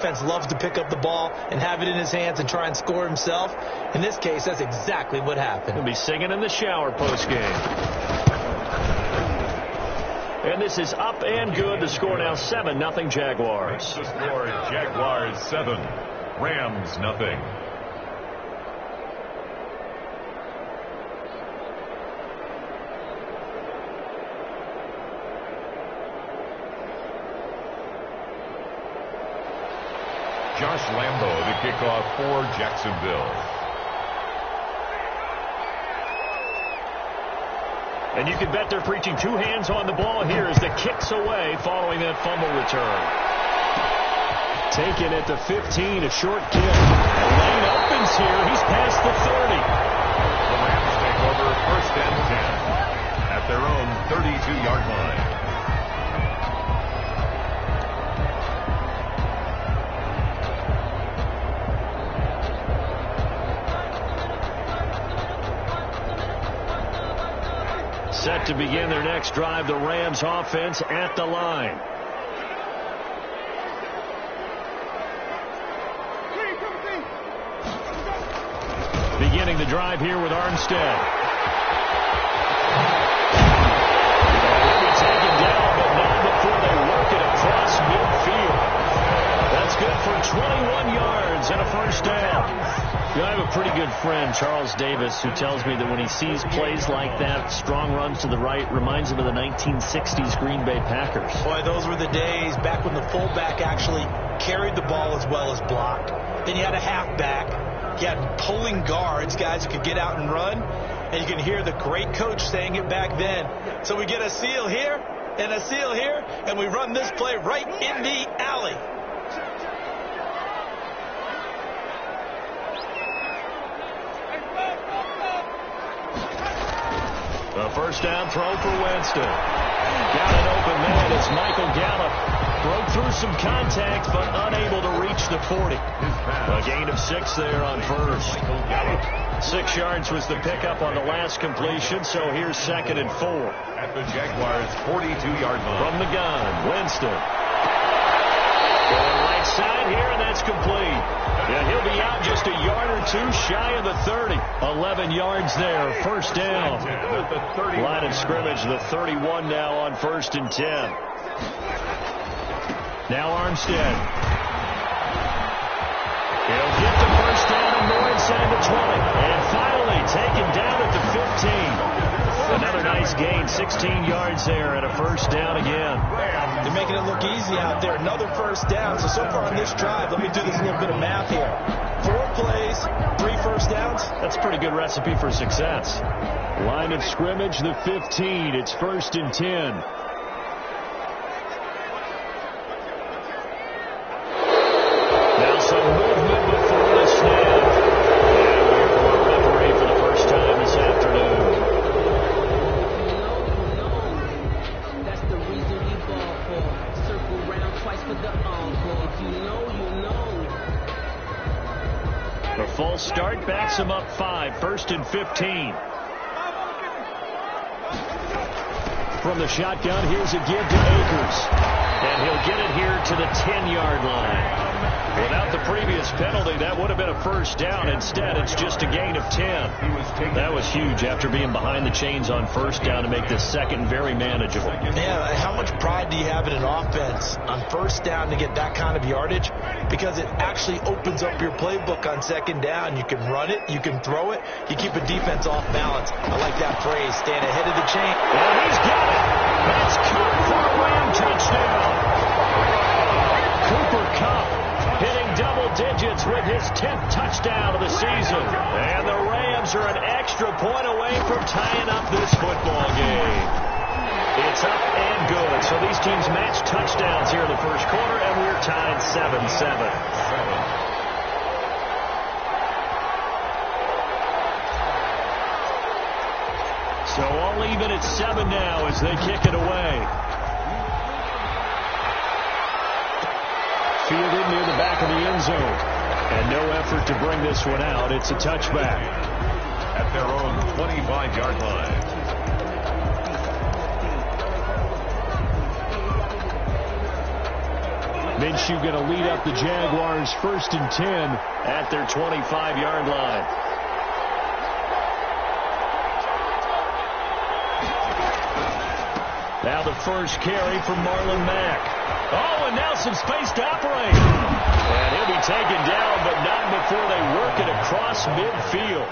Defense loves to pick up the ball and have it in his hands and try and score himself. In this case, that's exactly what happened. He'll be singing in the shower post-game. And this is up and good. The score now 7-0 Jaguars. The score, Jaguars 7, Rams 0. Josh Lambo to kick off for Jacksonville. And you can bet they're preaching two hands on the ball here as the kick's away following that fumble return. Taken at the 15, a short kick. The lane opens here. He's past the 30. The Rams take over 1st and 10 at their own 32-yard line. Set to begin their next drive, the Rams offense at the line. Beginning the drive here with Armstead. He'll be taken down, but not before they work it across midfield. That's good for 21 yards and a 1st down. You know, I have a pretty good friend, Charles Davis, who tells me that when he sees plays like that, strong runs to the right, reminds him of the 1960s Green Bay Packers. Boy, those were the days back when the fullback actually carried the ball as well as blocked. Then you had a halfback. You had pulling guards, guys who could get out and run. And you can hear the great coach saying it back then. So we get a seal here and a seal here, and we run this play right in the alley. A 1st down throw for Winston. Got an open man. It's Michael Gallup. Broke through some contact, but unable to reach the 40. A gain of 6 there on 1st. 6 yards was the pickup on the last completion, so here's 2nd and 4. At the Jaguars' 42-yard line. From the gun, Winston. Going right side here, and that's complete. Yeah, he'll be out just a yard or 2 shy of the 30. 11 yards there, 1st down. Line of scrimmage, the 31 now on 1st and 10. Now Armstead. He'll get the 1st down and more inside the 20. And finally taken down at the 15. Another nice gain, 16 yards there and a 1st down again. They're making it look easy out there. Another 1st down. So far on this drive, let me do this little bit of math here. 4 plays, 3 1st downs. That's a pretty good recipe for success. Line of scrimmage, the 15. It's 1st and 10. Now some movement before the snap. And we're for a referee for the 1st time this afternoon. That's the reason we ball for. Circle round twice for the encore. You know. The false start backs him up 5. 1st and 15. From the shotgun, here's a give to Akers. And he'll get it here to the 10-yard line. Without the previous penalty, that would have been a 1st down. Instead, it's just a gain of 10. That was huge after being behind the chains on 1st down to make this 2nd very manageable. Yeah, how much pride do you have in an offense on 1st down to get that kind of yardage? Because it actually opens up your playbook on 2nd down. You can run it, you can throw it, you keep a defense off balance. I like that phrase, staying ahead of the chain. And he's got it. That's caught for a Ram touchdown. Cooper Kupp hitting double digits with his 10th touchdown of the season. And the Rams are an extra point away from tying up this football game. It's up and good. So these teams match touchdowns here in the 1st quarter, and we're tied 7-7. So all even at 7 now as they kick it away. Fielded near the back of the end zone. And no effort to bring this one out. It's a touchback. At their own 25-yard line. Minshew going to lead up the Jaguars 1st and 10 at their 25-yard line. Now the first carry from Marlon Mack. Oh, and now some space to operate. And he'll be taken down, but not before they work it across midfield.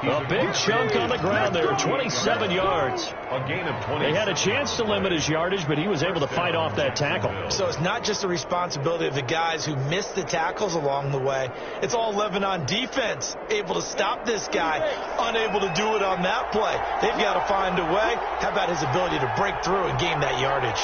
A big chunk on the ground there, 27 yards. A gain of 20. They had a chance to limit his yardage, but he was able to fight off that tackle. So it's not just the responsibility of the guys who missed the tackles along the way. It's all Lebanon defense, able to stop this guy, unable to do it on that play. They've got to find a way. How about his ability to break through and gain that yardage?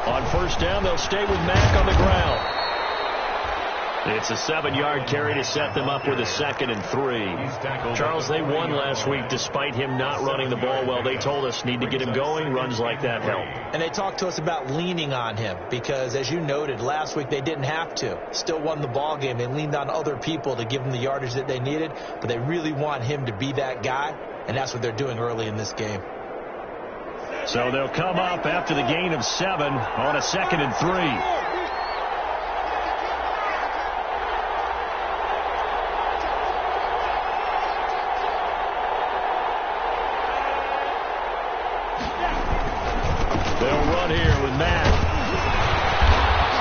On first down, they'll stay with Mack on the ground. It's a 7-yard carry to set them up with a 2nd and 3. Charles, they won last week despite him not running the ball well. They told us need to get him going. Runs like that help. And they talked to us about leaning on him because, as you noted, last week they didn't have to. Still won the ball game. They leaned on other people to give them the yardage that they needed, but they really want him to be that guy, and that's what they're doing early in this game. So they'll come up after the gain of 7 on a 2nd and 3. They'll run here with Mack.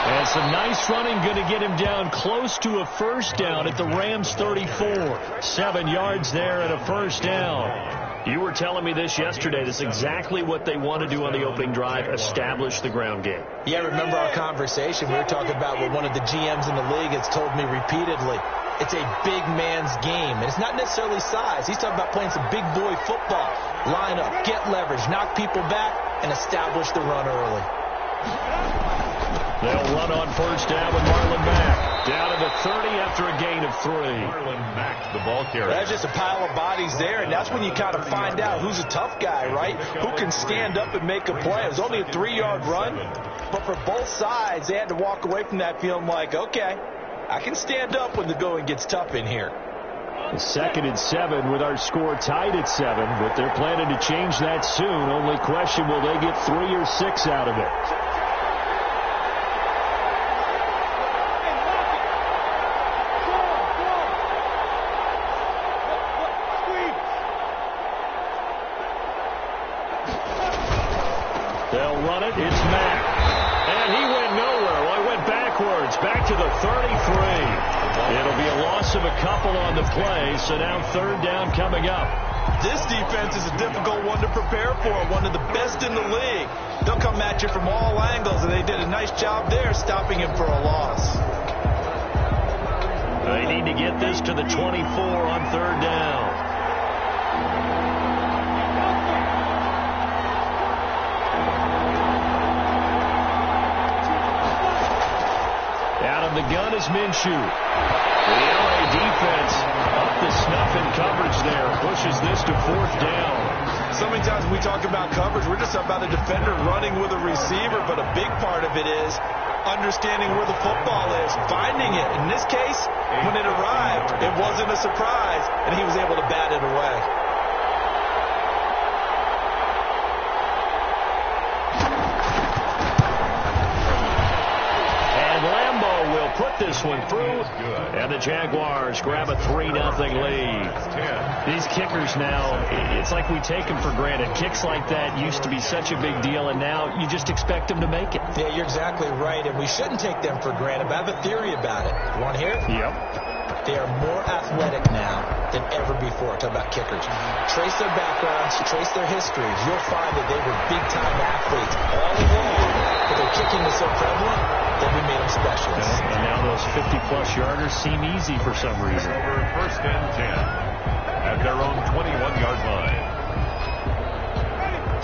And some nice running going to get him down close to a first down at the Rams 34. 7 yards there and a first down. You were telling me this yesterday. This is exactly what they want to do on the opening drive, establish the ground game. Yeah, remember our conversation. We were talking about what one of the GMs in the league has told me repeatedly. It's a big man's game, and it's not necessarily size. He's talking about playing some big boy football. Line up, get leverage, knock people back, and establish the run early. They'll run on first down with Marlon Mack. Down to the 30 after a gain of 3. Marlon Mack, the ball carrier. That's just a pile of bodies there, and that's when you kind of find out who's a tough guy, right? Who can stand up and make a play. It was only a 3-yard run, but for both sides, they had to walk away from that feeling like, okay, I can stand up when the going gets tough in here. 2nd and 7 with our score tied at 7, but they're planning to change that soon. Only question, will they get 3 or 6 out of it? They'll run it. It's Mack. And he went nowhere. Well, he went backwards. Back to the 33. It'll be a loss of a couple on the play, so now 3rd down coming up. This defense is a difficult one to prepare for, one of the best in the league. They'll come at you from all angles, and they did a nice job there stopping him for a loss. They need to get this to the 24 on 3rd down. Out of the gun is Minshew. The LA defense up to snuff in coverage there. Pushes this to 4th down. So many times when we talk about coverage, we're just about a defender running with a receiver, but a big part of it is understanding where the football is, finding it. In this case, when it arrived, it wasn't a surprise, and he was able to bat it away. Put this one through, and the Jaguars grab a 3-0 lead. These kickers now, it's like we take them for granted. Kicks like that used to be such a big deal, and now you just expect them to make it. Yeah, you're exactly right, and we shouldn't take them for granted, but I have a theory about it. You want to hear it? Yep. They are more athletic now than ever before. Talk about kickers. Trace their backgrounds, trace their histories. You'll find that they were big-time athletes all along, but their kicking is so prevalent that we made them specialists. And now those 50-plus yarders seem easy for some reason. Over 1st and 10 at their own 21-yard line.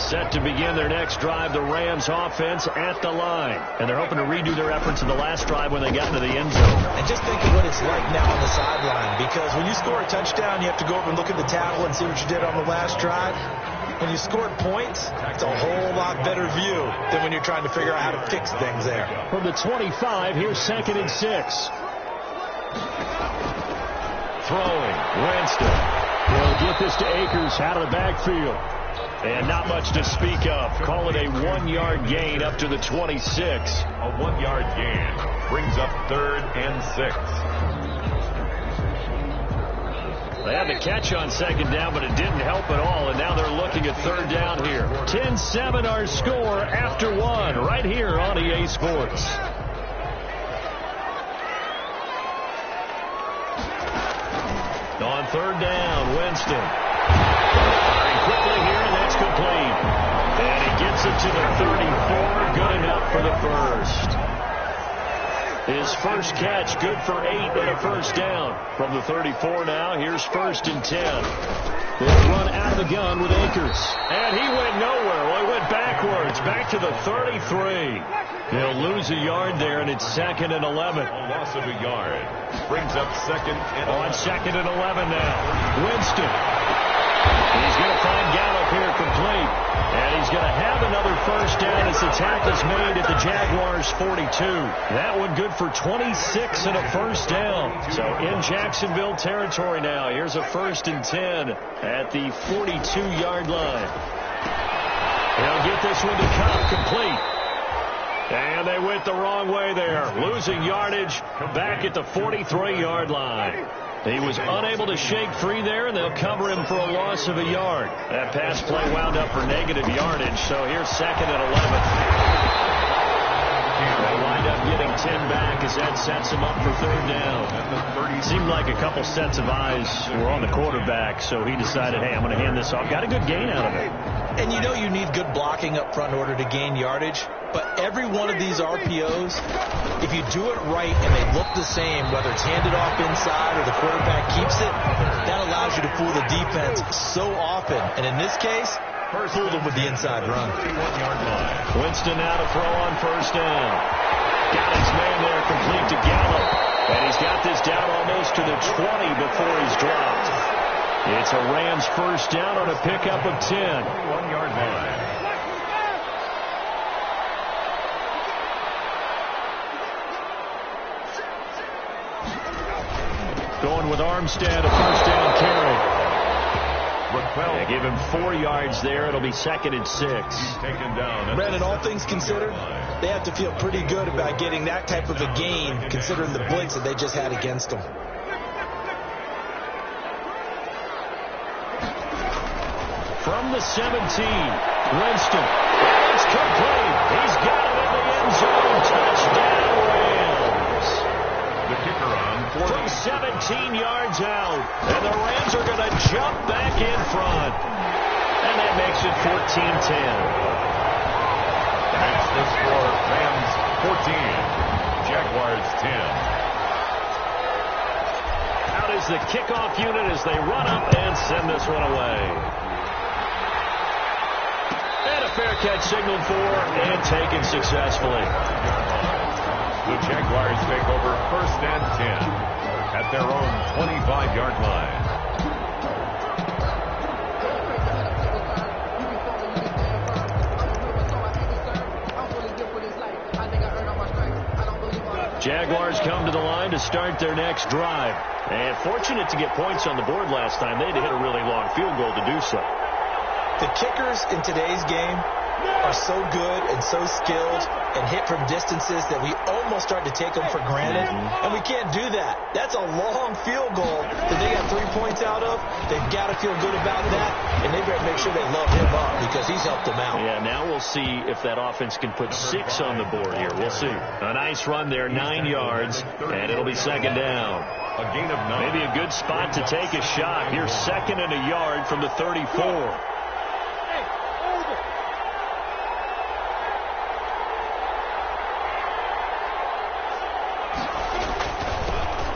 Set to begin their next drive, the Rams offense at the line. And they're hoping to redo their efforts in the last drive when they got into the end zone. And just think of what it's like now on the sideline, because when you score a touchdown, you have to go over and look at the table and see what you did on the last drive. When you scored points, it's a whole lot better view than when you're trying to figure out how to fix things there. From the 25, here's 2nd and 6. Throwing, Winston. He'll get this to Akers out of the backfield. And not much to speak of. Call it a 1-yard gain up to the 26. A 1-yard gain brings up 3rd and 6. They had the catch on 2nd down, but it didn't help at all, and now they're looking at 3rd down here. 10-7 our score after 1 right here on EA Sports. On 3rd down, Winston. Very quickly here, and that's complete. And he gets it to the 34, good enough for the first. His first catch, good for 8 and a 1st down. From the 34 now, here's 1st and 10. They'll run out of the gun with Akers. And he went nowhere. Well, he went backwards, back to the 33. They'll lose a yard there, and it's 2nd and 11. A loss of a yard brings up 2nd and 11. On 2nd and 11 now. Winston. He's going to find Gallup here complete. And he's going to have another 1st down as the tackle's made at the Jaguars' 42. That one good for 26 and a 1st down. So in Jacksonville territory now. Here's a 1st and 10 at the 42-yard line. He'll get this one to Cobb complete. And they went the wrong way there. Losing yardage back at the 43-yard line. He was unable to shake free there, and they'll cover him for a loss of a yard. That pass play wound up for negative yardage, so here's 2nd and 11. They wind up getting 10 back as that sets him up for 3rd down. Seemed like a couple sets of eyes were on the quarterback, so he decided, hey, I'm going to hand this off. Got a good gain out of it. And you know you need good blocking up front in order to gain yardage. But every one of these RPOs, if you do it right and they look the same, whether it's handed off inside or the quarterback keeps it, that allows you to fool the defense so often. And in this case, fooled them with the inside run. Winston now to throw on 1st down. Got his man there complete to Gallup. And he's got this down almost to the 20 before he's dropped. It's a Rams 1st down on a pickup of 10. 1-yard line. Going with Armstead, a 1st down carry. They give him 4 yards there. It'll be 2nd and 6. Taken down. Brandon, all things considered, they have to feel pretty good about getting that type of a gain, considering the blitz that they just had against them. From the 17, Winston. It's complete. He's got it in the end zone. Touchdown, Rams. The kicker on from 17 yards out. And the Rams are going to jump back in front. And that makes it 14-10. That's the score. Rams 14. Jaguars 10. Out is the kickoff unit as they run up and send this one away. And a fair catch signaled for and taken successfully. The Jaguars take over 1st and 10 at their own 25-yard line. Jaguars come to the line to start their next drive. And fortunate to get points on the board last time. They had to hit a really long field goal to do so. The kickers in today's game are so good and so skilled and hit from distances that we almost start to take them for granted. And we can't do that. That's a long field goal that they got 3 points out of. They've got to feel good about that, and they better make sure they love him up because he's helped them out. Yeah, now we'll see if that offense can put 6 on the board here. We'll see. A nice run there, 9 yards, and it'll be 2nd down. A gain of 9. Maybe a good spot to take a shot. Here's 2nd and a yard from the 34.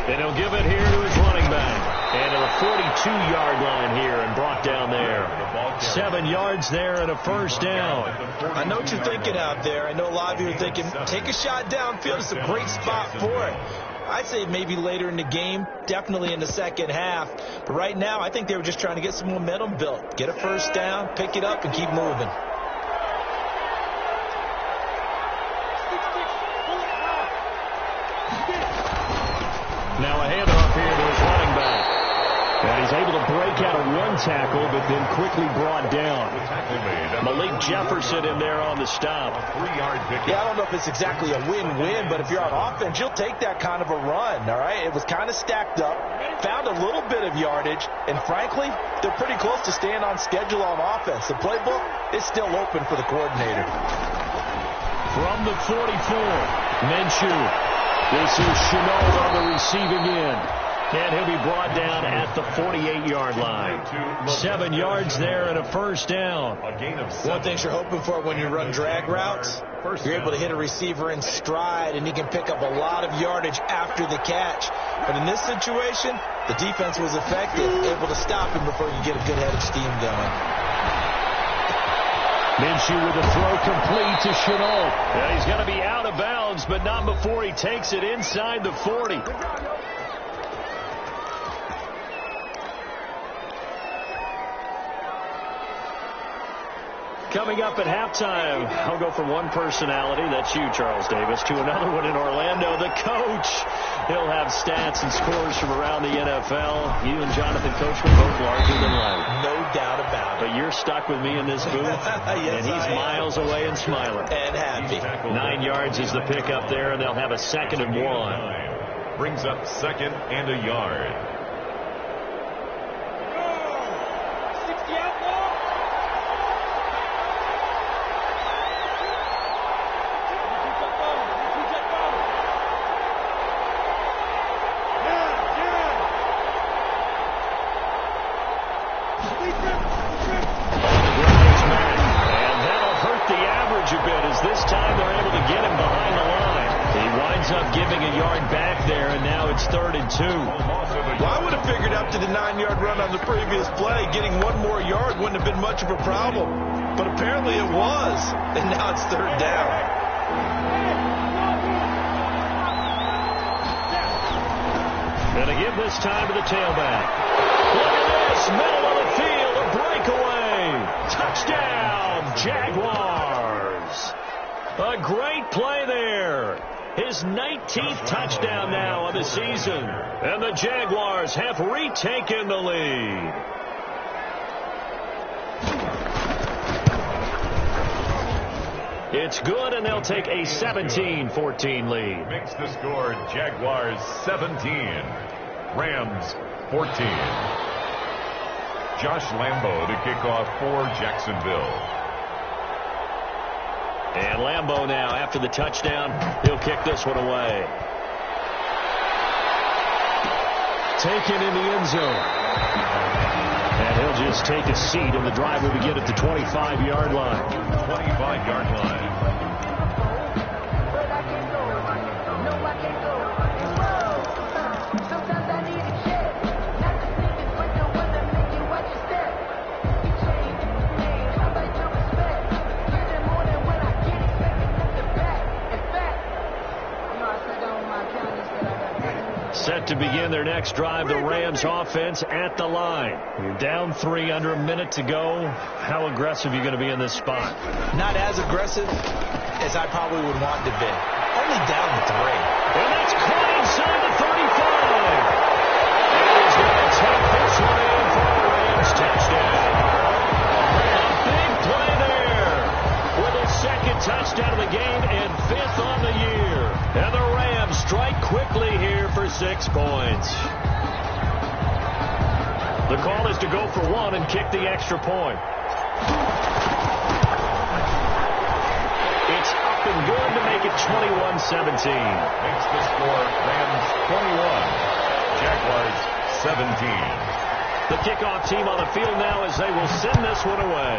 And he'll give it here to his running back. And to the 42-yard line here and brought down there. 7 yards there and a 1st down. I know what you're thinking out there. I know a lot of you are thinking, take a shot downfield. It's a great spot for it. I'd say maybe later in the game, definitely in the second half. But right now, I think they were just trying to get some momentum built. Get a 1st down, pick it up, and keep moving. Now a handoff here to his running back. And he's able to break out a one tackle, but then quickly brought down. Malik Jefferson in there on the stop. Yeah, I don't know if it's exactly a win-win, but if you're on offense, you'll take that kind of a run, all right? It was kind of stacked up, found a little bit of yardage, and frankly, they're pretty close to staying on schedule on offense. The playbook is still open for the coordinator. From the 44, Minshew. This is Chenault on the receiving end. And he'll be brought down at the 48-yard line. 7 yards there and a first down. One thing you're hoping for when you run drag routes, you're able to hit a receiver in stride, and he can pick up a lot of yardage after the catch. But in this situation, the defense was effective, able to stop him before you get a good head of steam going. Minshew with a throw complete to Chenault. Yeah, he's going to be out of bounds, but not before he takes it inside the 40. Coming up at halftime, I'll go from one personality, that's you, Charles Davis, to another one in Orlando, the coach. He'll have stats and scores from around the NFL. You and Jonathan Coachman both larger than life. No doubt about it. But you're stuck with me in this booth, yes, and he's miles away and smiling. And happy. 9 yards is the pickup there, and they'll have a 2nd and 1. Brings up 2nd and a yard. Giving a yard back there, and now it's 3rd and 2. Well, I would have figured after the 9-yard run on the previous play, getting one more yard wouldn't have been much of a problem. But apparently it was, and now it's 3rd down. Gonna give this time to the tailback. Look at this, middle of the field, a breakaway. Touchdown, Jaguars. A great play there. His 19th touchdown now of the season. And the Jaguars have retaken the lead. It's good, and they'll take a 17-14 lead. Makes the score Jaguars 17, Rams 14. Josh Lambo to kick off for Jacksonville. And Lambo now, after the touchdown, he'll kick this one away. Taken in the end zone. And he'll just take a seat, and the drive will begin at the 25-yard line. 25-yard line. Set to begin their next drive, the Rams offense at the line. You're down 3, under a minute to go. How aggressive are you going to be in this spot? Not as aggressive as I probably would want to be. Only down to 3. And that's caught inside the 35. And he's going to take this one in for a Rams touchdown. A big play there with a 2nd touchdown of the game and 5th on the year. And the Rams strike quickly here for 6 points. The call is to go for 1 and kick the extra point. It's up and good to make it 21-17. Makes the score Rams 21, Jaguars 17. The kickoff team on the field now as they will send this one away.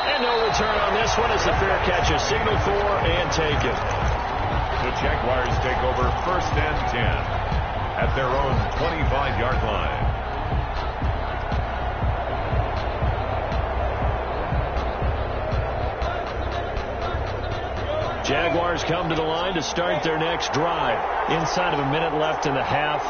And no return on this one as the fair catch is signaled for and taken. The Jaguars take over 1st and 10 at their own 25-yard line. Jaguars come to the line to start their next drive. Inside of a minute left in the half,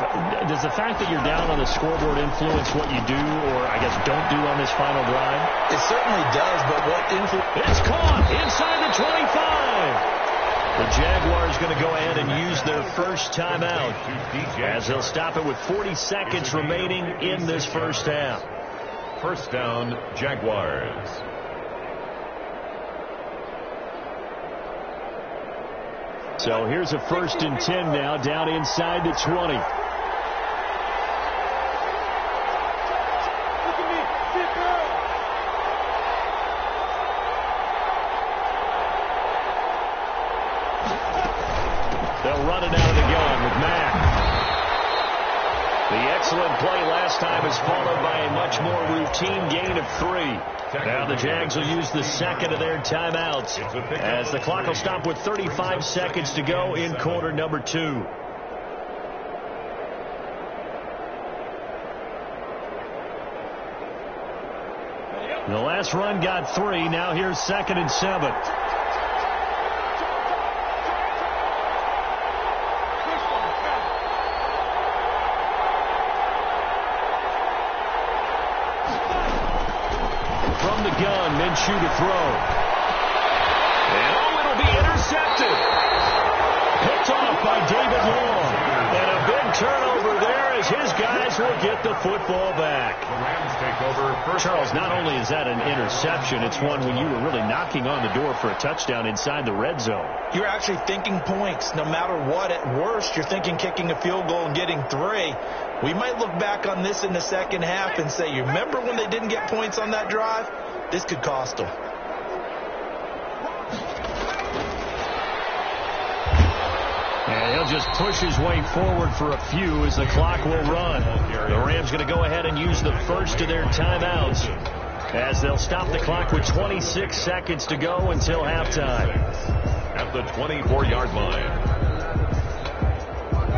does the fact that you're down on the scoreboard influence what you do, or I guess don't do on this final drive? It certainly does, but what influence? It's caught inside the 25. The Jaguars going to go ahead and use their first timeout as they'll stop it with 40 seconds remaining in this first half. First down, Jaguars. So here's a 1st and 10 now, down inside the 20. They'll run it out of the gun with Mack. The excellent play last time is followed by a much more routine gain of 3. Now the Jags will use the second of their timeouts as the clock will stop with 35 seconds to go in quarter number 2. The last run got 3. Now here's 2nd and 7. Minshew to throw. And it'll be intercepted. Picked off by David Long. And a big turnover there as his guys will get the football back. The Rams take over. Charles, not only is that an interception, it's one when you were really knocking on the door for a touchdown inside the red zone. You're actually thinking points. No matter what, at worst, you're thinking kicking a field goal and getting 3. We might look back on this in the second half and say, you remember when they didn't get points on that drive? This could cost them. And he'll just push his way forward for a few as the clock will run. The Rams going to go ahead and use the first of their timeouts as they'll stop the clock with 26 seconds to go until halftime. At the 24-yard line.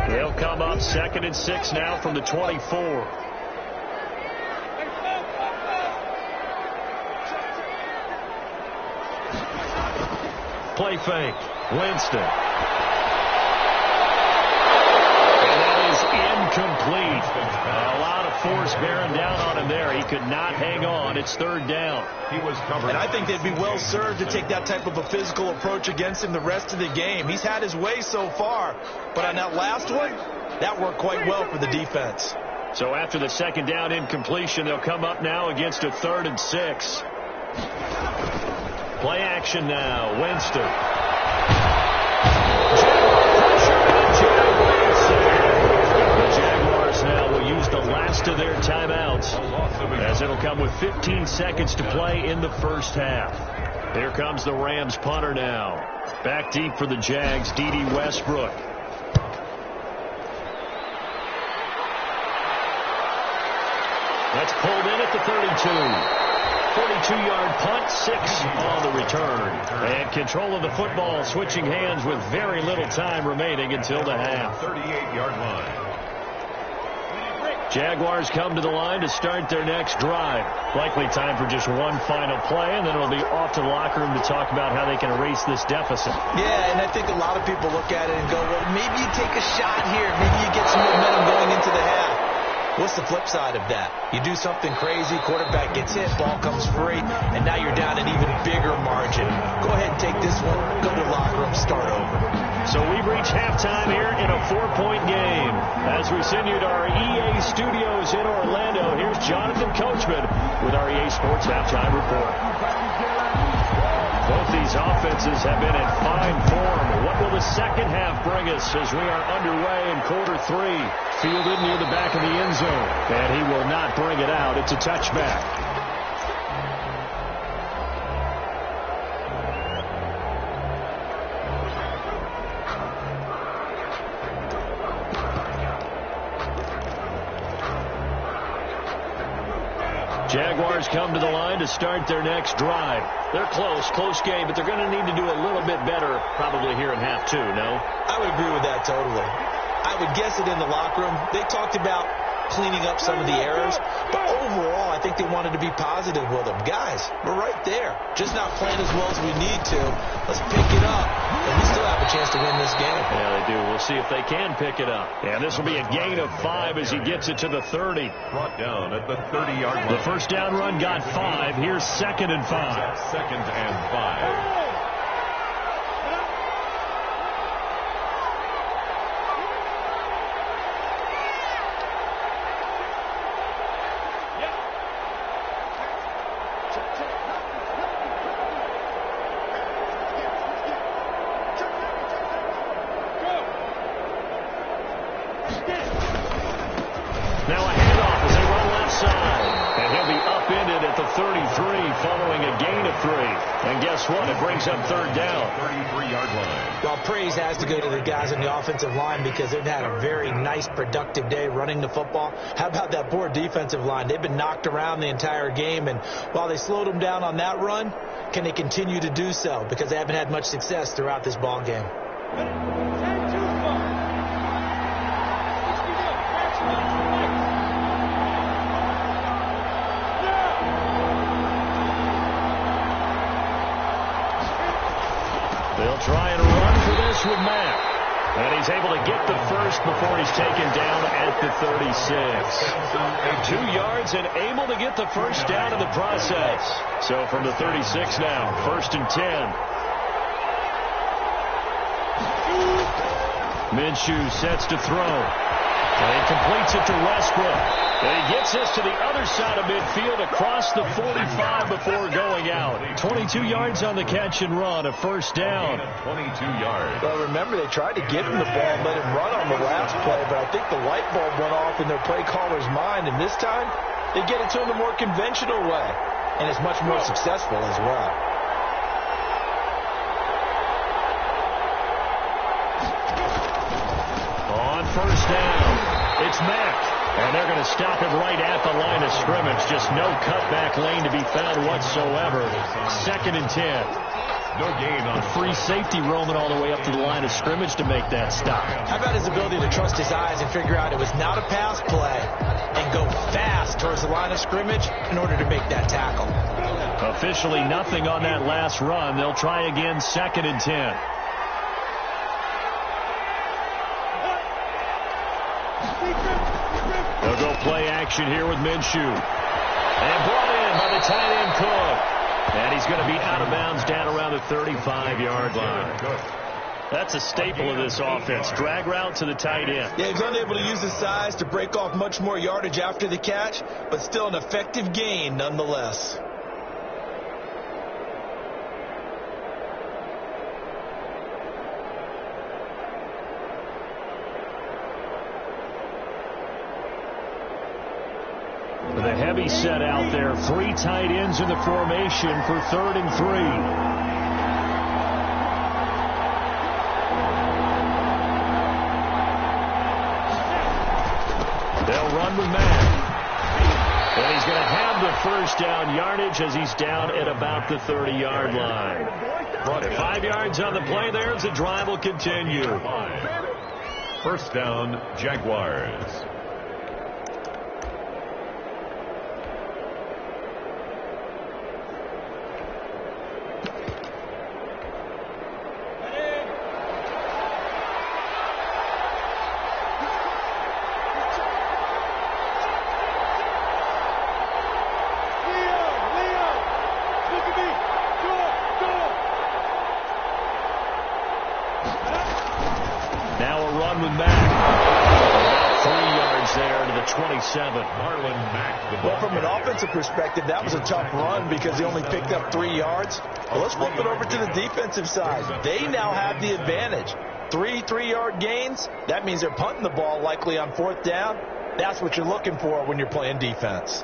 They'll come up 2nd and 6 now from the 24. Play fake. Winston. And that is incomplete. A lot of force bearing down on him there. He could not hang on. It's 3rd down. He was covered. And I think they'd be well served to take that type of a physical approach against him the rest of the game. He's had his way so far. But on that last one, that worked quite well for the defense. So after the 2nd down incompletion, they'll come up now against a 3rd and 6. Play action now. Winston. The Jaguars now will use the last of their timeouts as it'll come with 15 seconds to play in the first half. Here comes the Rams punter now. Back deep for the Jags, D.D. Westbrook. That's pulled in at the 32. 42-yard punt, 6 on the return. And control of the football switching hands with very little time remaining until the half. 38-yard line. Jaguars come to the line to start their next drive. Likely time for just one final play, and then it'll be off to the locker room to talk about how they can erase this deficit. Yeah, and I think a lot of people look at it and go, well, maybe you take a shot here. Maybe you get some momentum going into the half. What's the flip side of that? You do something crazy, quarterback gets hit, ball comes free, and now you're down an even bigger margin. Go ahead and take this one, go to the locker room, start over. So we've reached halftime here in a 4-point game. As we send you to our EA studios in Orlando, here's Jonathan Coachman with our EA Sports Halftime Report. Both these offenses have been in fine form. What will the second half bring us as we are underway in quarter 3? Fielded near the back of the end zone. And he will not bring it out. It's a touchback. Jaguars come to the line to start their next drive. They're close game, but they're going to need to do a little bit better probably here in half 2, no? I would agree with that totally. I would guess it in the locker room. They talked about cleaning up some of the errors, but overall, I think they wanted to be positive with them. Guys, we're right there. Just not playing as well as we need to. Let's pick it up, and we still have a chance to win this game. Yeah, they do. We'll see if they can pick it up. And this will be a gain of 5 as he gets it to the 30. Brought down at the 30-yard line. The first down run got 5. Here's 2nd and 5. 2nd and 5. 3. And guess what? It brings up third down. 33-yard line. Well, praise has to go to the guys on the offensive line because they've had a very nice, productive day running the football. How about that poor defensive line? They've been knocked around the entire game, and while they slowed them down on that run, can they continue to do so? Because they haven't had much success throughout this ball game. They'll try and run for this with Mack. And he's able to get the first before he's taken down at the 36. 2 yards and able to get the first down in the process. So from the 36 now, 1st and 10. Minshew sets to throw. And he completes it to Westbrook. And he gets this to the other side of midfield across the 45 before going out. 22 yards on the catch and run, a first down. 22 yards. Well, remember, they tried to give him the ball and let him run on the last play, but I think the light bulb went off in their play caller's mind, and this time they get it to him the more conventional way, and it's much more successful as well. On first down, it's Mack. And they're going to stop him right at the line of scrimmage. Just no cutback lane to be found whatsoever. 2nd and 10. No gain on free safety roaming all the way up to the line of scrimmage to make that stop. How about his ability to trust his eyes and figure out it was not a pass play and go fast towards the line of scrimmage in order to make that tackle? Officially nothing on that last run. They'll try again, 2nd and 10. They'll go play action here with Minshew. And brought in by the tight end Cook. And he's going to be out of bounds down around the 35-yard line. That's a staple of this offense. Drag route to the tight end. Yeah, he's unable to use his size to break off much more yardage after the catch, but still an effective gain nonetheless. The heavy set out there. 3 tight ends in the formation for 3rd and 3. They'll run with Mack. And he's going to have the first down yardage as he's down at about the 30-yard line. 5 yards on the play there as the drive will continue. First down, Jaguars. with Mack. 3 yards there to the 27. Marlon Mack. Well, from an offensive perspective, that was a tough run because he only picked up 3 yards. Well, let's flip it over to the defensive side. They now have the advantage. 3 3-yard gains. That means they're punting the ball likely on 4th down. That's what you're looking for when you're playing defense.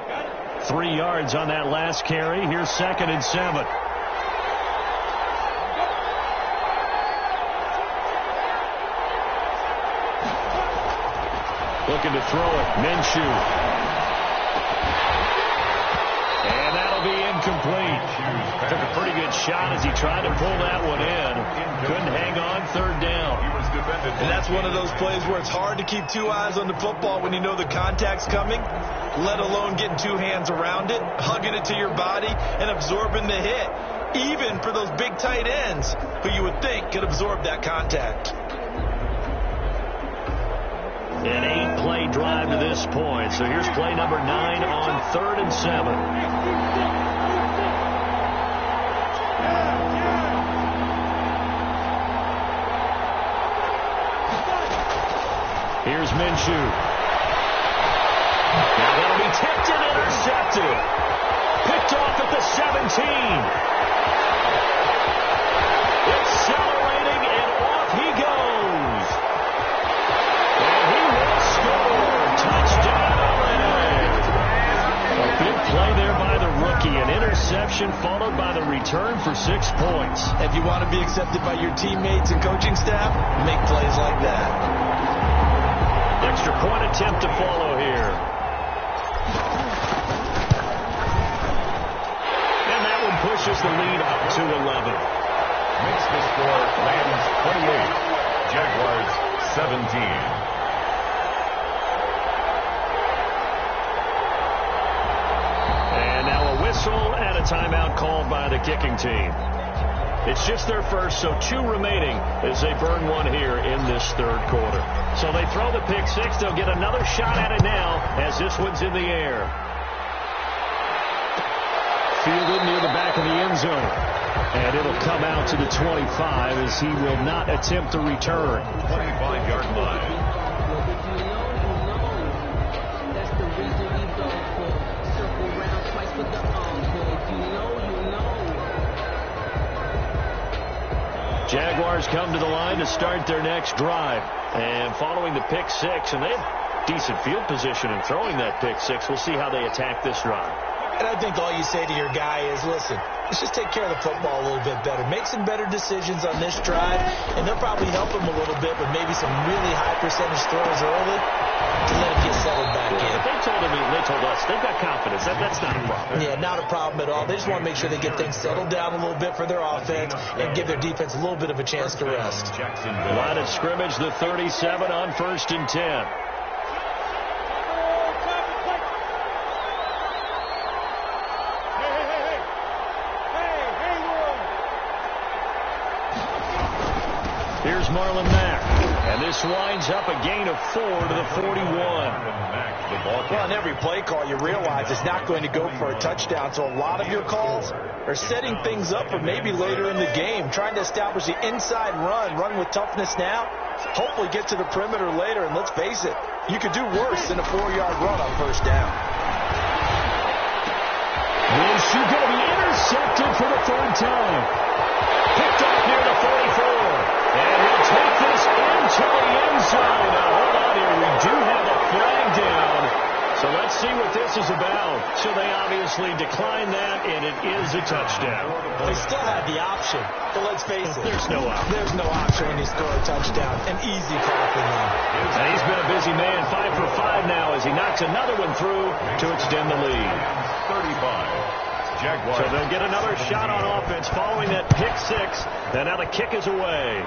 Got 3 yards on that last carry. Here's 2nd and 7. Looking to throw it. Minshew. And that'll be incomplete. Took a pretty good shot as he tried to pull that one in. Couldn't hang on. 3rd down. And that's one of those plays where it's hard to keep 2 eyes on the football when you know the contact's coming, let alone getting 2 hands around it, hugging it to your body, and absorbing the hit, even for those big tight ends who you would think could absorb that contact. An 8-play drive to this point. So here's play number 9 on 3rd and 7. Here's Minshew. Now that'll be tipped and intercepted. Picked off at the 17. Accelerating and off he goes. And he will score. Touchdown, interception followed by the return for 6 points. If you want to be accepted by your teammates and coaching staff, make plays like that. Extra point attempt to follow here. And that one pushes the lead up to 11. Makes the score Rams 28, Jaguars 17. And a timeout called by the kicking team. It's just their first, so 2 remaining as they burn 1 here in this third quarter. So they throw the pick 6. They'll get another shot at it now as this one's in the air. Fielded near the back of the end zone. And it'll come out to the 25 as he will not attempt a return. 25-yard line. Jaguars come to the line to start their next drive. And following the pick 6, and they have decent field position in throwing that pick 6. We'll see how they attack this drive. And I think all you say to your guy is, listen, let's just take care of the football a little bit better. Make some better decisions on this drive, and they'll probably help him a little bit with maybe some really high percentage throws early to let him get settled back in. They told him, they told us, they've got confidence. That's not a problem. Yeah, not a problem at all. They just want to make sure they get things settled down a little bit for their offense and give their defense a little bit of a chance to rest. Line of scrimmage, the 37 on 1st and 10. Here's Marlon Mack. And this winds up a gain of 4 to the 41. Well, on every play call, you realize it's not going to go for a touchdown. So a lot of your calls are setting things up for maybe later in the game, trying to establish the inside run with toughness now, hopefully get to the perimeter later. And let's face it, you could do worse than a 4-yard run on 1st down. This is going to be intercepted for the 3rd time. Picked up near the 44. And he'll take this into the end zone. Now, hold on here. We do have a flag down. So let's see what this is about. So they obviously declined that, and it is a touchdown. They still had the option, but let's face it. There's no option. There's no option when you score a touchdown. An easy call for them. And he's been a busy man, 5 for 5 now as he knocks another one through to extend the lead. 35. Jaguars. So they'll get another shot on offense following that pick 6. And now the kick is away.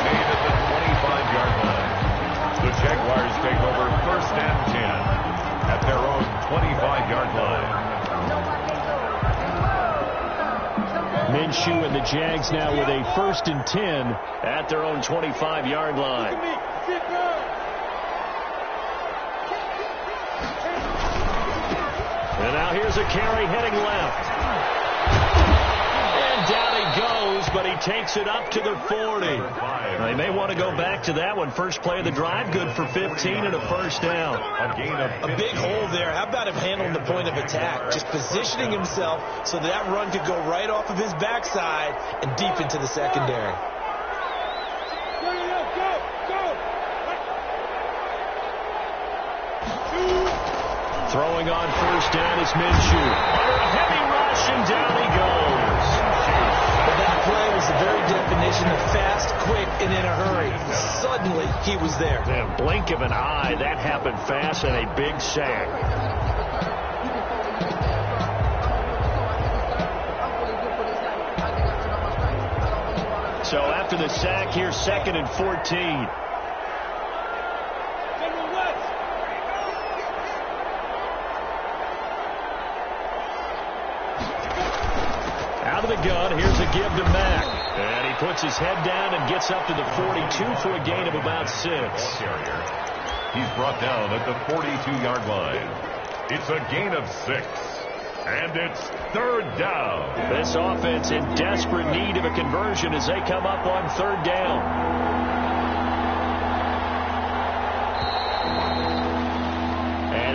Made at the 25-yard line. The Jaguars take over 1st and 10 at their own 25-yard line. Minshew and the Jags now with a 1st and 10 at their own 25-yard line. And now here's a carry heading left. And down he goes, but he takes it up to the 40. Now, he may want to go back to that one. First play of the drive, good for 15 and a 1st down. A big hole there. How about him handling the point of attack? Just positioning himself so that run could go right off of his backside and deep into the secondary. Throwing on 1st down is Minshew. Under a heavy rush, and down he goes. But that play was the very definition of fast, quick, and in a hurry. Suddenly, he was there. Yeah, blink of an eye, that happened fast, and a big sack. So after the sack, here's 2nd and 14. Out of the gun, here's a give to Mack. And he puts his head down and gets up to the 42 for a gain of about 6. He's brought down at the 42-yard line. It's a gain of 6. And it's 3rd down. This offense in desperate need of a conversion as they come up on 3rd down.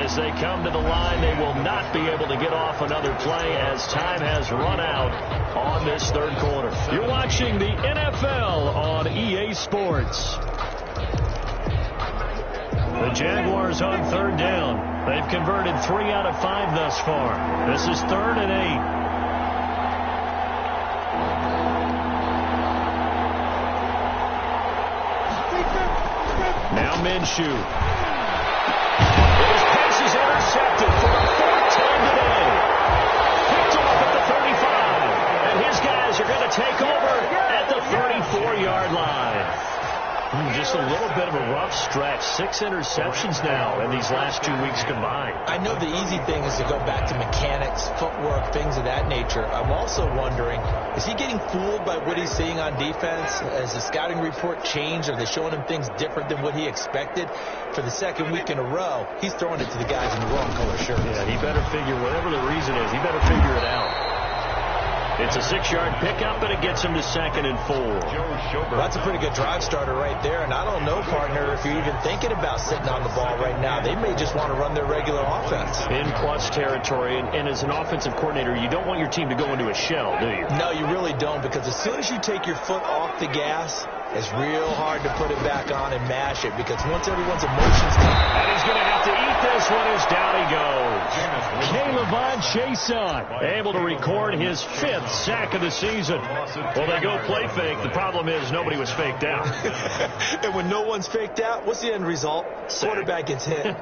As they come to the line, they will not be able to get off another play as time has run out on this 3rd quarter. You're watching the NFL on EA Sports. The Jaguars on third down. They've converted 3 out of 5 thus far. This is 3rd and 8. Now Minshew. His pass is intercepted for a 4th time today. Picked off at the 35. And his guys are going to take over at the 34-yard line. Just a little bit of a rough stretch. 6 interceptions now in these last 2 weeks combined. I know the easy thing is to go back to mechanics, footwork, things of that nature. I'm also wondering, is he getting fooled by what he's seeing on defense? Has the scouting report changed? Are they showing him things different than what he expected? For the 2nd week in a row, he's throwing it to the guys in the wrong color shirts. Yeah, he better figure, whatever the reason is, he better figure it out. It's a 6-yard pickup, and it gets him to 2nd and 4. Well, that's a pretty good drive starter right there. And I don't know, partner, if you're even thinking about sitting on the ball right now. They may just want to run their regular offense. In plus territory, and as an offensive coordinator, you don't want your team to go into a shell, do you? No, you really don't, because as soon as you take your foot off the gas, it's real hard to put it back on and mash it, because once everyone's emotions come... And he's going to have to eat this one as down he goes. Caleb Chason able to record his 5th sack of the season. Well, they go play fake. The problem is nobody was faked out. And when no one's faked out, what's the end result? Quarterback gets hit.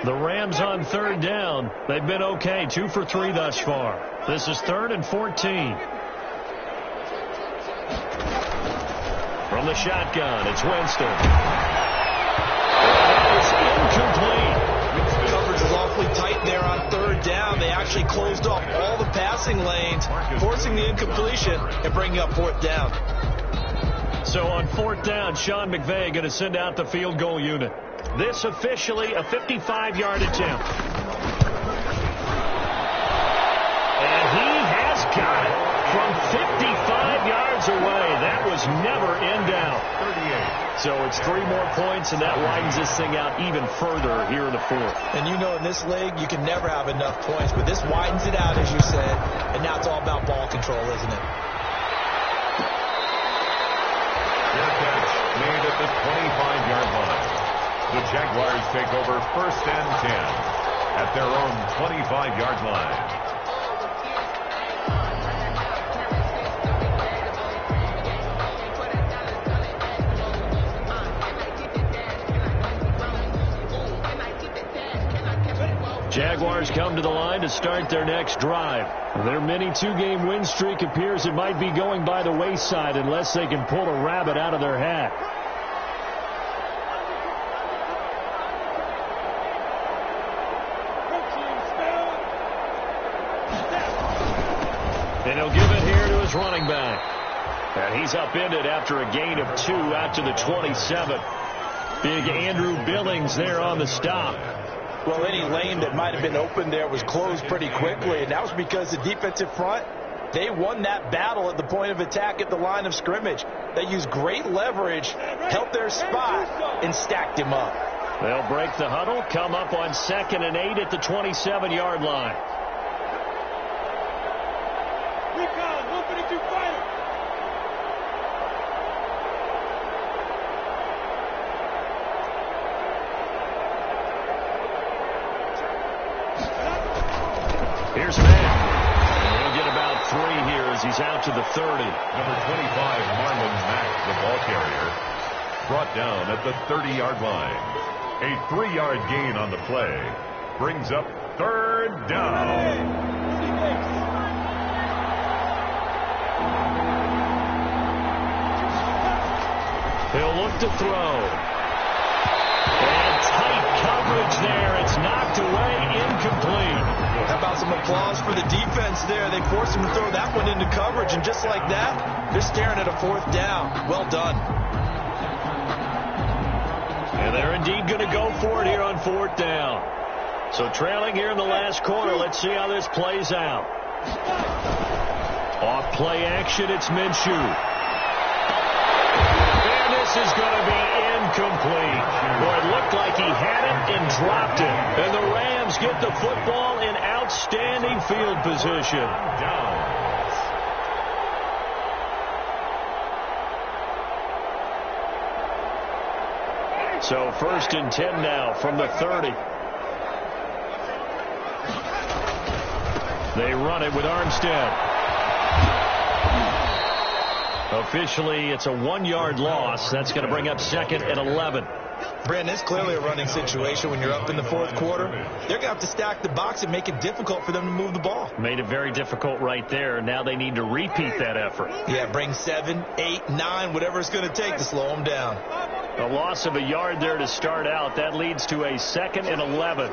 The Rams on 3rd down. They've been okay. 2 for 3 thus far. This is 3rd and 14. From the shotgun, it's Winston. That is incomplete. Coverage was awfully tight there on 3rd down. They actually closed off all the passing lanes, forcing the incompletion and bringing up 4th down. So on 4th down, Sean McVay going to send out the field goal unit. This officially a 55-yard attempt. And he has got it from 55 yards away. That was never in doubt. 38. So it's 3 more points, and that widens this thing out even further here in the 4th. And you know, in this league, you can never have enough points, but this widens it out, as you said, and now it's all about ball control, isn't it? Their catch made at the 25-yard line. The Jaguars take over 1st and 10 at their own 25-yard line. Jaguars come to the line to start their next drive. Their mini 2-game win streak appears it might be going by the wayside unless they can pull a rabbit out of their hat. And he'll give it here to his running back. And he's upended after a gain of 2 out to the 27. Big Andrew Billings there on the stop. Well, any lane that might have been open there was closed pretty quickly, and that was because the defensive front, they won that battle at the point of attack at the line of scrimmage. They used great leverage, held their spot, and stacked him up. They'll break the huddle, come up on 2nd and 8 at the 27-yard line. Here's Mack. And he'll get about 3 here as he's out to the 30. Number 25, Marlon Mack, the ball carrier, brought down at the 30-yard line. A 3-yard gain on the play brings up 3rd down. He'll look to throw. And tight coverage there. It's knocked away, incomplete. How about some applause for the defense there? They forced him to throw that one into coverage, and just like that, they're staring at a 4th down. Well done. And they're indeed going to go for it here on 4th down. So trailing here in the last quarter, let's see how this plays out. Off play action, it's Minshew. And this is going to be incomplete. Boy, it looked like he had it and dropped it. And the Rams get the football in outstanding field position. So 1st and 10 now from the 30. They run it with Armstead. Officially, it's a 1-yard loss. That's going to bring up 2nd and 11. Brandon, it's clearly a running situation when you're up in the 4th quarter. They're going to have to stack the box and make it difficult for them to move the ball. Made it very difficult right there. Now they need to repeat that effort. Yeah, bring 7, 8, 9, whatever it's going to take to slow them down. A loss of a yard there to start out. That leads to a 2nd and 11.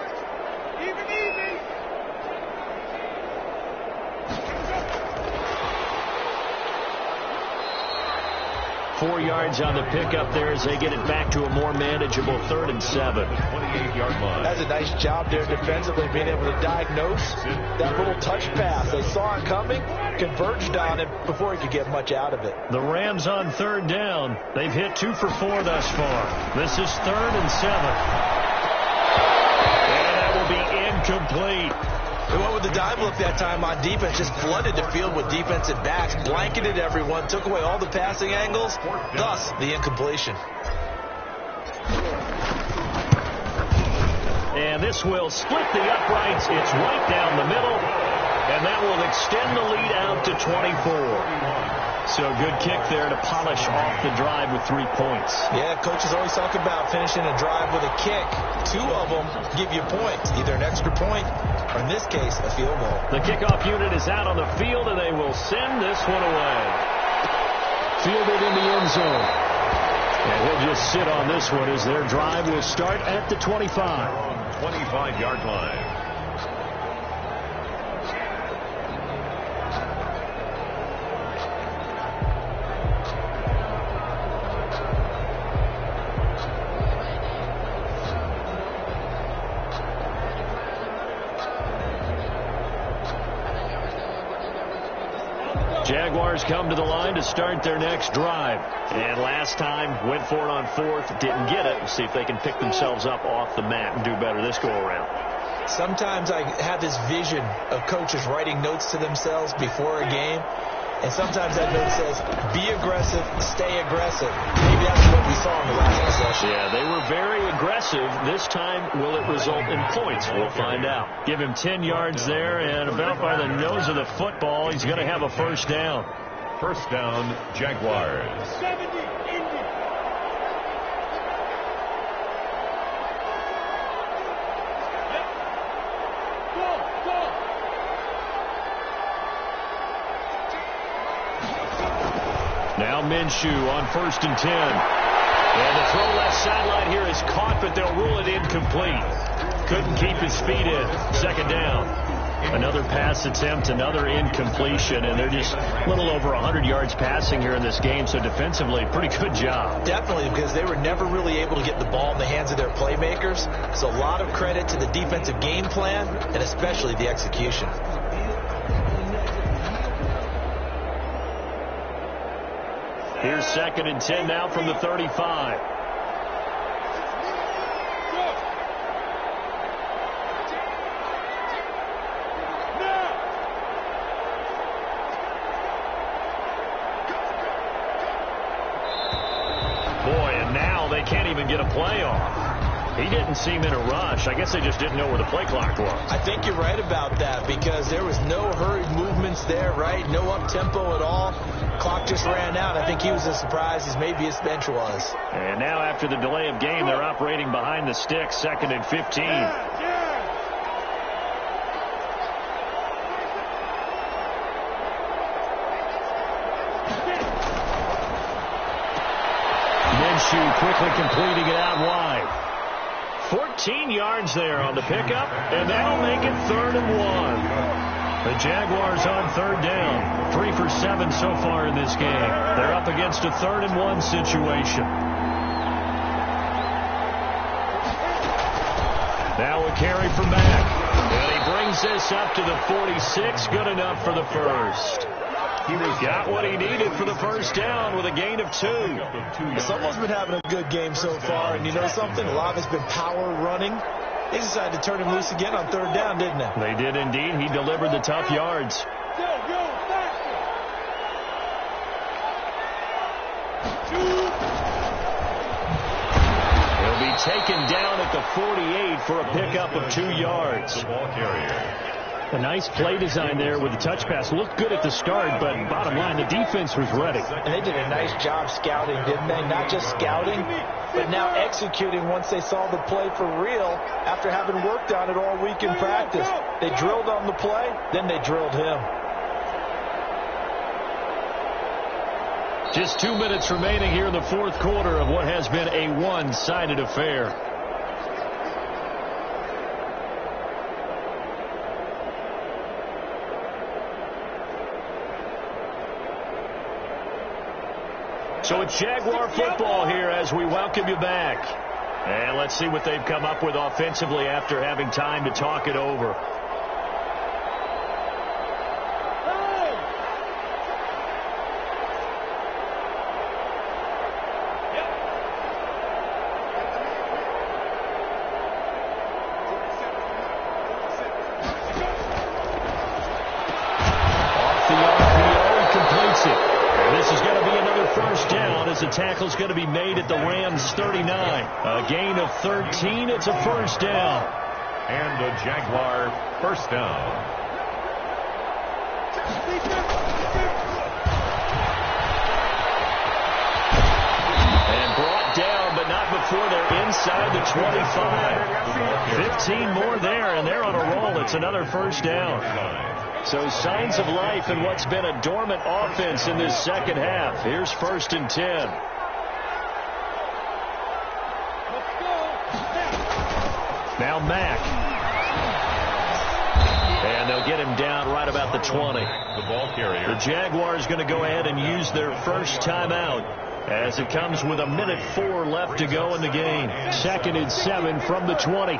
4 yards on the pickup there as they get it back to a more manageable 3rd and 7. 28-yard line. That's a nice job there defensively, being able to diagnose that little touch pass. They saw it coming, converged on it before he could get much out of it. The Rams on 3rd down. They've hit 2 for 4 thus far. This is 3rd and 7. And that will be incomplete. They went with the dive look that time on defense, just flooded the field with defensive backs, blanketed everyone, took away all the passing angles, thus the incompletion. And this will split the uprights. It's right down the middle, and that will extend the lead out to 24. So good kick there to polish off the drive with 3 points. Yeah, coaches always talk about finishing a drive with a kick. 2 of them give you points, either an extra point or, in this case, a field goal. The kickoff unit is out on the field, and they will send this one away. Fielded in the end zone. And he'll just sit on this one as their drive will start at the 25. 25-yard line. Jaguars come to the line to start their next drive. And last time, went for it on 4th, didn't get it. We'll see if they can pick themselves up off the mat and do better this go-around. Sometimes I have this vision of coaches writing notes to themselves before a game. And sometimes that note says, be aggressive, stay aggressive. Maybe that's what we saw in the last possession. Yeah, they were very aggressive. This time, will it result in points? We'll find out. Give him 10 yards there, and about by the nose of the football, he's going to have a 1st down. 1st down, Jaguars. 70, Indy. Now Minshew on 1st and 10. And the throw left sideline here is caught, but they'll rule it incomplete. Couldn't keep his feet in. 2nd down. Another pass attempt, another incompletion, and they're just a little over 100 yards passing here in this game, so defensively, pretty good job. Definitely, because they were never really able to get the ball in the hands of their playmakers. So a lot of credit to the defensive game plan, and especially the execution. Here's 2nd and 10 now from the 35. Boy, and now they can't even get a play off. He didn't seem in a rush. I guess they just didn't know where the play clock was. I think you're right about that because there was no hurried movements there, right? No up-tempo at all. Clock just ran out. I think he was as surprised as maybe his bench was. And now after the delay of game, they're operating behind the sticks, 2nd and 15. Minshew quickly completing it out wide. 14 yards there on the pickup, and that'll make it 3rd and 1. The Jaguars on 3rd down. 3 for 7 so far in this game. They're up against a 3rd and 1 situation. Now a carry from Mack. And he brings this up to the 46. Good enough for the 1st. He got what he needed for the 1st down with a gain of 2. Someone's been having a good game so far, and you know something? A lot of it's been power running. They decided to turn him loose again on 3rd down, didn't they? They did indeed. He delivered the tough yards. He'll be taken down at the 48 for a pickup of 2 yards. The ball carrier. A nice play design there with the touch pass. Looked good at the start, but bottom line, the defense was ready. And they did a nice job scouting, didn't they? Not just scouting, but now executing once they saw the play for real after having worked on it all week in practice. They drilled on the play, then they drilled him. Just 2 minutes remaining here in the fourth quarter of what has been a one-sided affair. So it's Jaguar football here as we welcome you back. And let's see what they've come up with offensively after having time to talk it over. The tackle's going to be made at the Rams 39. A gain of 13. It's a first down. And the Jaguar first down. And brought down, but not before they're inside the 25. 15 more there, and they're on a roll. It's another first down. So signs of life in what's been a dormant offense in this second half. Here's 1st and 10. Now Mack. And they'll get him down right about the 20. The ball carrier. The Jaguars going to go ahead and use their first timeout as it comes with 1:04 left to go in the game. 2nd and 7 from the 20.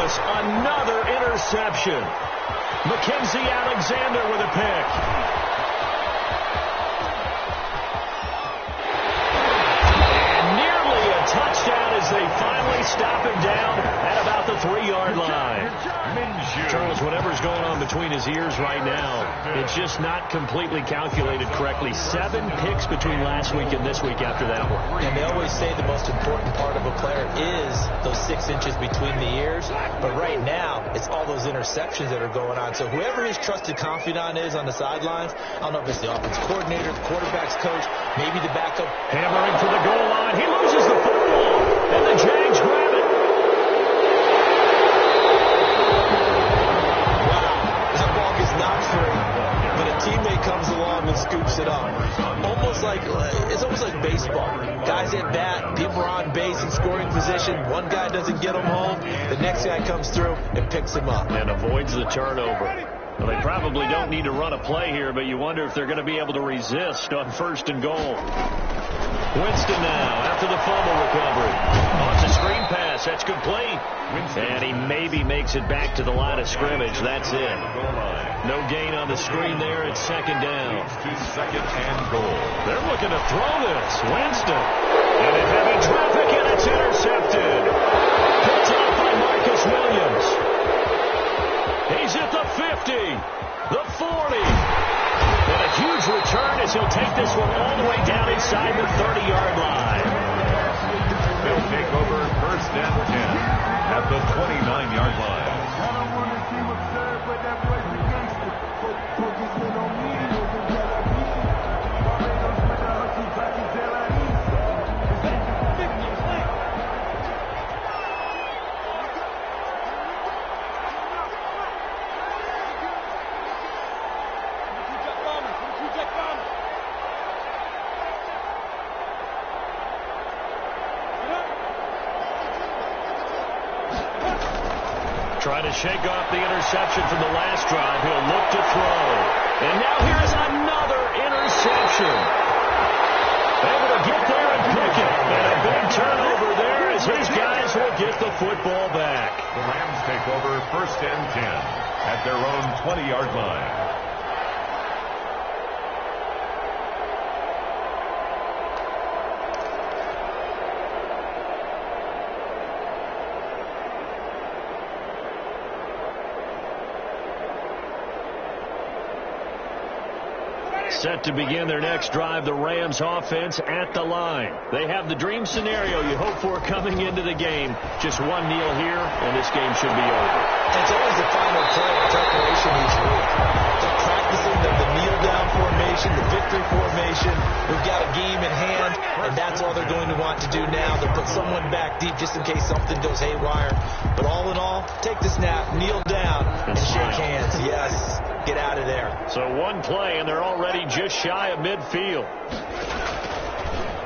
Another interception. Mackenzie Alexander with a pick. And nearly a touchdown as they finally stop him down at about the 3-yard line. Charles, whatever's going on between his ears right now, it's just not completely calculated correctly. 7 picks between last week and this week after that one. And they always say the most important part of a player is those 6 inches between the ears. But right now, it's all those interceptions that are going on. So whoever his trusted confidant is on the sidelines, I don't know if it's the offense coordinator, the quarterback's coach, maybe the backup. Hammering for the goal line. He loses the football. And the Jags grab it. But a teammate comes along and scoops it up. It's almost like baseball. Guys at bat, people are on base in scoring position. One guy doesn't get them home. The next guy comes through and picks him up. And avoids the turnover. Well, they probably don't need to run a play here, but you wonder if they're going to be able to resist on 1st and goal. Winston now after the fumble recovery. Oh, it's a screen pass. That's complete. And he maybe makes it back to the line of scrimmage. That's it. No gain on the screen there. It's 2nd down. To 2nd and goal. They're looking to throw this. Winston. And in heavy traffic, and it's intercepted. Picked off by Marcus Williams. He's at the 50, the 40. And a huge return as he'll take this one all the way down inside the 30-yard line. They'll take over 1st and 10 at the 29-yard line. Trying to shake off the interception from the last drive. He'll look to throw. And now here's another interception. Able to get there and pick it. And a big turnover there as his guys will get the football back. The Rams take over 1st and 10 at their own 20-yard line. Set to begin their next drive, the Rams offense at the line. They have the dream scenario you hope for coming into the game. Just one kneel here, and this game should be over. It's always the final play of preparation each week. They're practicing the kneel-down formation, the victory formation. We've got a game in hand, and that's all they're going to want to do now. They'll put someone back deep just in case something goes haywire. But all in all, take the snap, kneel down, and shake hands. Yes. Get out of there. So one play, and they're already just shy of midfield.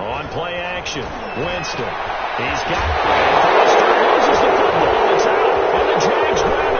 On play action, Winston. He's got it. Loses the football. It's out, and the Jags grab